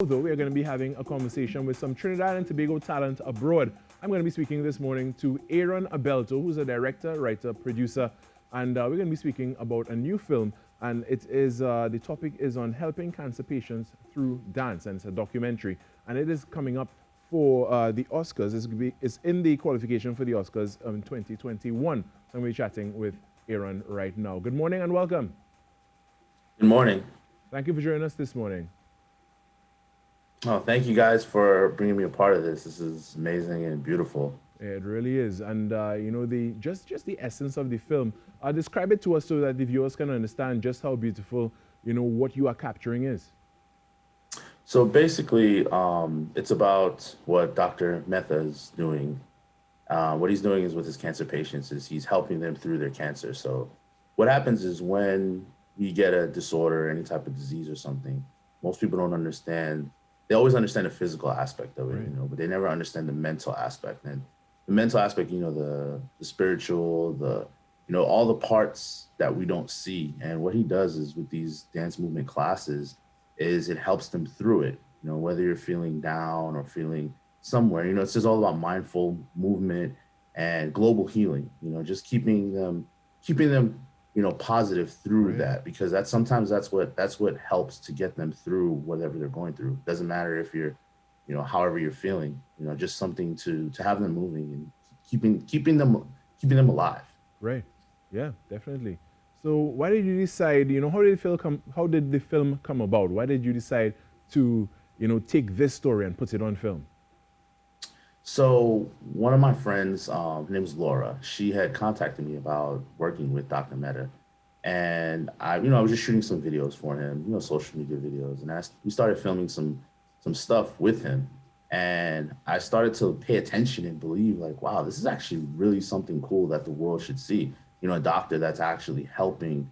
Although we are going to be having a conversation with some Trinidad and Tobago talent abroad. I'm going to be speaking this morning to Aaron Abelto, who's a director, writer, producer, and we're going to be speaking about a new film. And it is the topic is on helping cancer patients through dance, and it's a documentary. And it is coming up for the Oscars. It's in the qualification for the Oscars in 2021. So I'm going to be chatting with Aaron right now. Good morning and welcome. Good morning. Thank you for joining us this morning. Oh, thank you guys for bringing me a part of this. This is amazing and beautiful. It really is, and you know, the just the essence of the film. Describe it to us so that the viewers can understand just how beautiful, you know, what you are capturing is. So basically, it's about what Dr. Mehta is doing. What he's doing is with his cancer patients is he's helping them through their cancer. So what happens is when you get a disorder, any type of disease or something, most people don't understand. They always understand the physical aspect of it, Right. you know, but they never understand the mental aspect. And the mental aspect, you know, the spiritual, you know, all the parts that we don't see. And what he does is with these dance movement classes is it helps them through it. You know, whether you're feeling down or feeling somewhere, you know, it's just all about mindful movement and global healing, you know, just keeping them, you know, positive through Right. that, because that's what helps to get them through whatever they're going through. Doesn't matter if you're, you know, however you're feeling, you know, just something to have them moving and keeping them alive. Right. Yeah, definitely. So, why did you decide? You know, how did the film come? How did the film come about? Why did you decide to, you know, take this story and put it on film? So one of my friends, her name is Laura. She had contacted me about working with Dr. Meta, and I was just shooting some videos for him, you know, social media videos, and we started filming some stuff with him, and I started to pay attention and believe, like, wow, this is actually really something cool that the world should see. You know, a doctor that's actually helping,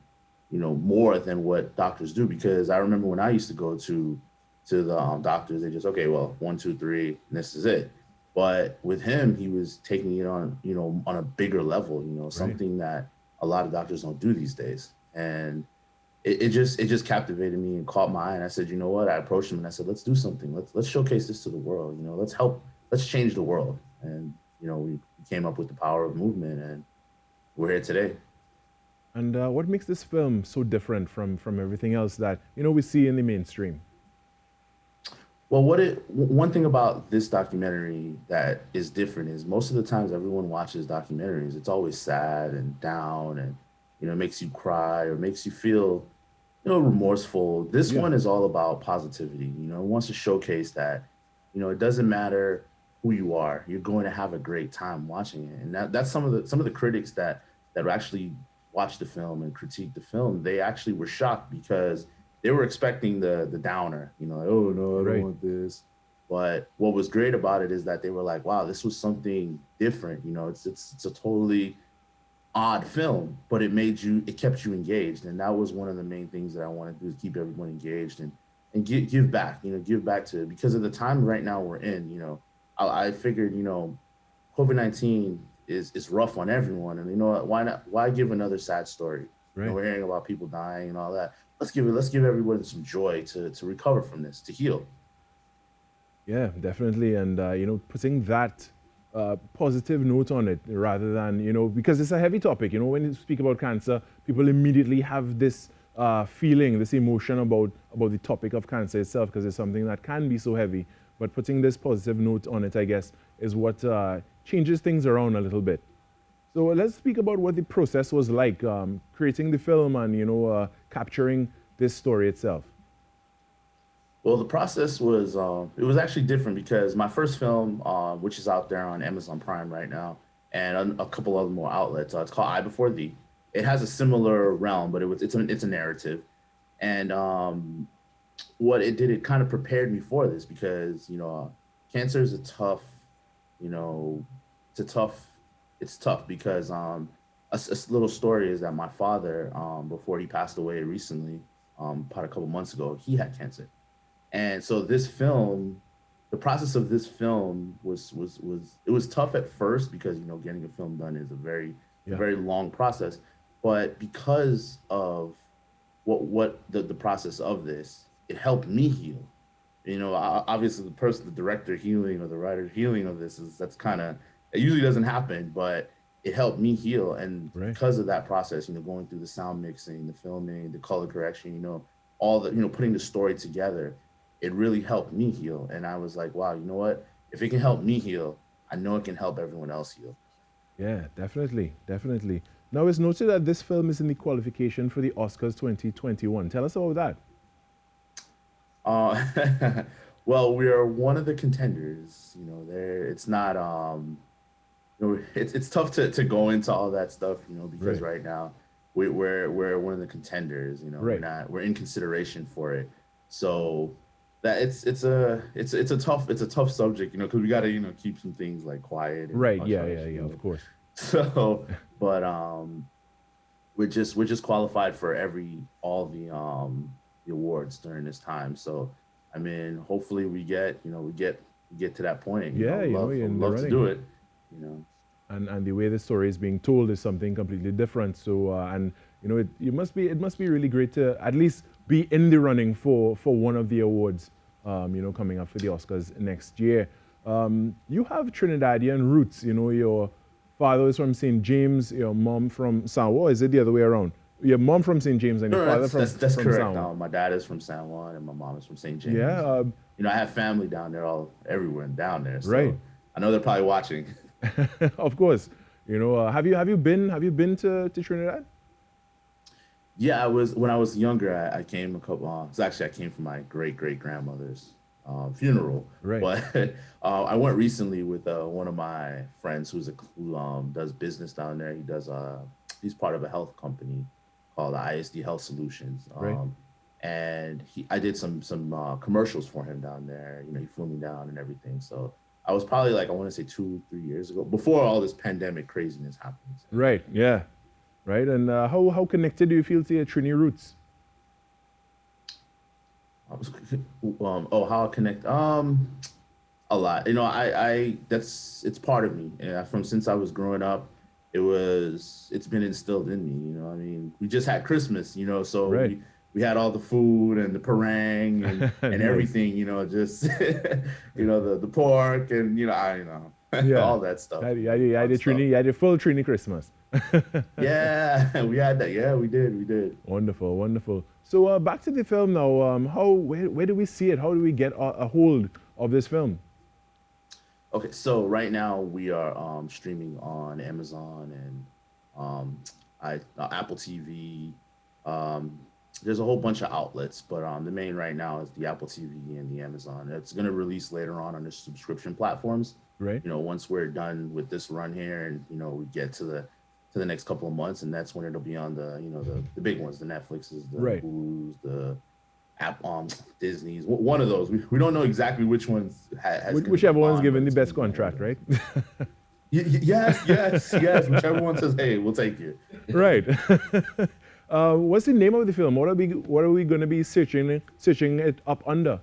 you know, more than what doctors do. Because I remember when I used to go to the doctors, they just, okay, well, one, two, three, and this is it. But with him, he was taking it on, you know, on a bigger level, you know, Right. something that a lot of doctors don't do these days. And it just captivated me and caught my eye. And I said, you know what? I approached him and I said, let's do something. Let's showcase this to the world. You know, let's change the world. And you know, we came up with the power of movement, and we're here today. And what makes this film so different from everything else that you know we see in the mainstream? Well, one thing about this documentary that is different is most of the times everyone watches documentaries, it's always sad and down, and you know, makes you cry or makes you feel, you know, remorseful. This Yeah. one is all about positivity. You know, it wants to showcase that, you know, it doesn't matter who you are, you're going to have a great time watching it. And that's some of the critics that actually watched the film and critiqued the film. They actually were shocked because they were expecting the downer, you know, like, oh no, I don't Right. want this. But what was great about it is that they were like, wow, this was something different. You know, it's a totally odd film, but it kept you engaged, and that was one of the main things that I want to do, is keep everyone engaged and give back, you know, give back to, because of the time right now we're in. You know, I figured, you know, COVID-19 is rough on everyone, and you know what, why give another sad story? You know, Right. we're hearing about people dying and all that. Let's give everyone some joy to recover from this, to heal. Yeah, definitely. And, you know, putting that positive note on it rather than, you know, because it's a heavy topic. You know, when you speak about cancer, people immediately have this feeling, this emotion about the topic of cancer itself because it's something that can be so heavy. But putting this positive note on it, I guess, is what changes things around a little bit. So let's speak about what the process was like creating the film and, you know, capturing this story itself. Well, the process was, it was actually different because my first film, which is out there on Amazon Prime right now, and a couple other more outlets, it's called I Before Thee. It has a similar realm, but it's a narrative, and what it did, it kind of prepared me for this, because you know, cancer is a tough, you know, it's a tough, it's tough because a little story is that my father, before he passed away recently, about a couple months ago, he had cancer. And so this film, the process of this film was it was tough at first, because you know, getting a film done is a Yeah. very long process. But because of what the process of this, it helped me heal. you know, obviously the person, the director healing or the writer healing of this is that's kind of it usually doesn't happen, but it helped me heal, and Right. because of that process, you know, going through the sound mixing, the filming, the color correction, you know, all the you know putting the story together, it really helped me heal, and I was like, wow, you know what? If it can help me heal, I know it can help everyone else heal. Yeah, definitely, definitely. Now it's noted that this film is in the qualification for the Oscars 2021. Tell us about that. Uh, well, we are one of the contenders. You know, there it's not you know, it's tough to go into all that stuff, you know, because Right, right now we're one of the contenders. You know, right, we're in consideration for it. So that it's a tough subject, you know, because we got to you know keep some things like quiet and right. hush Yeah, hush, yeah, you yeah. Of know. course. So, but we're just qualified for every all the awards during this time. So, I mean, hopefully we get to that point. You know, Yeah, you know, I you're would in the love to running. do it. You know. And the way the story is being told is something completely different. So and you know it must be really great to at least be in the running for one of the awards. You know, coming up for the Oscars next year. You have Trinidadian roots. You know, your father is from St. James, your mom from San Juan. Is it the other way around? Your mom from St. James and your No, father that's from correct. San Juan. My dad is from San Juan and my mom is from St. Yeah, James, and you know I have family down there, all everywhere and down there. right. So I know they're probably watching. Of course. You know, have you been to Trinidad? Yeah, I was when I was younger. I came a couple. So actually, I came from my great grandmother's funeral, Right, but I went recently with one of my friends who does business down there. He's part of a health company called ISD Health Solutions. right. And I did some commercials for him down there. You know, he flew me down and everything. So I was probably like I want to say 2 3 years ago, before all this pandemic craziness happened. Right, yeah. Right, and how connected do you feel to your Trini roots? I was, how I connect? A lot. You know, I that's it's part of me. And from since I was growing up, it's been instilled in me. You know, I mean, we just had Christmas. You know, so Right. we had all the food and the parang and Nice. everything. You know, just you know the pork and you know Yeah. all that stuff. You You know, the had fun a stuff. Trini, you had a full Trini Christmas. Yeah, we had that. Yeah, we did. Wonderful, wonderful. So back to the film now. Where do we see it? How do we get a hold of this film? Okay, so right now we are streaming on Amazon and I Apple TV. Um, there's a whole bunch of outlets, but the main right now is the Apple TV and the Amazon. It's going to release later on the subscription platforms. Right, You know, once we're done with this run here, and you know we get to the next couple of months, and that's when it'll be on the you know the big ones, the Netflixes, the right. Hulu's, the app Disney's, one of those. We don't know exactly which ones has going to Whichever be one's on, but given the it's going best to be on one of contract, those. right? Yes. Whichever one says, "Hey, we'll take you." Right. What's the name of the film? What are we going to be searching it up under?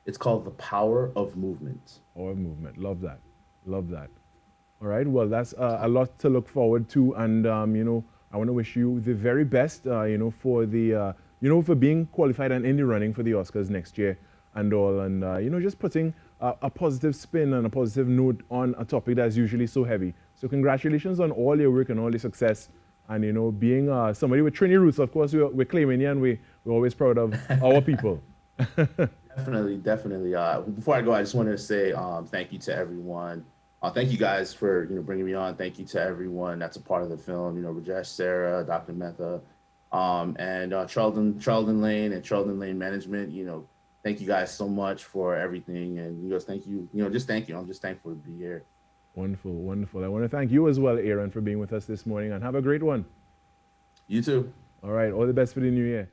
It's called The Power of Movement. Our movement. Love that. Love that. All right. Well, that's a lot to look forward to, and you know, I want to wish you the very best. You know, for the you know for being qualified and in the running for the Oscars next year and all, and you know, just putting a positive spin and a positive note on a topic that's usually so heavy. So, congratulations on all your work and all your success. And you know, being somebody with Trini roots, of course, we're claiming you, and we're always proud of our people. Definitely. Before I go, I just wanted to say thank you to everyone. Thank you guys for bringing me on. Thank you to everyone that's a part of the film. You know, Rajesh, Sarah, Dr. Metha, and Charlton Lane and Charlton Lane Management. You know, thank you guys so much for everything. And you guys, thank you. You know, just thank you. I'm just thankful to be here. Wonderful, wonderful. I want to thank you as well, Aaron, for being with us this morning, and have a great one. You too. All right, all the best for the new year.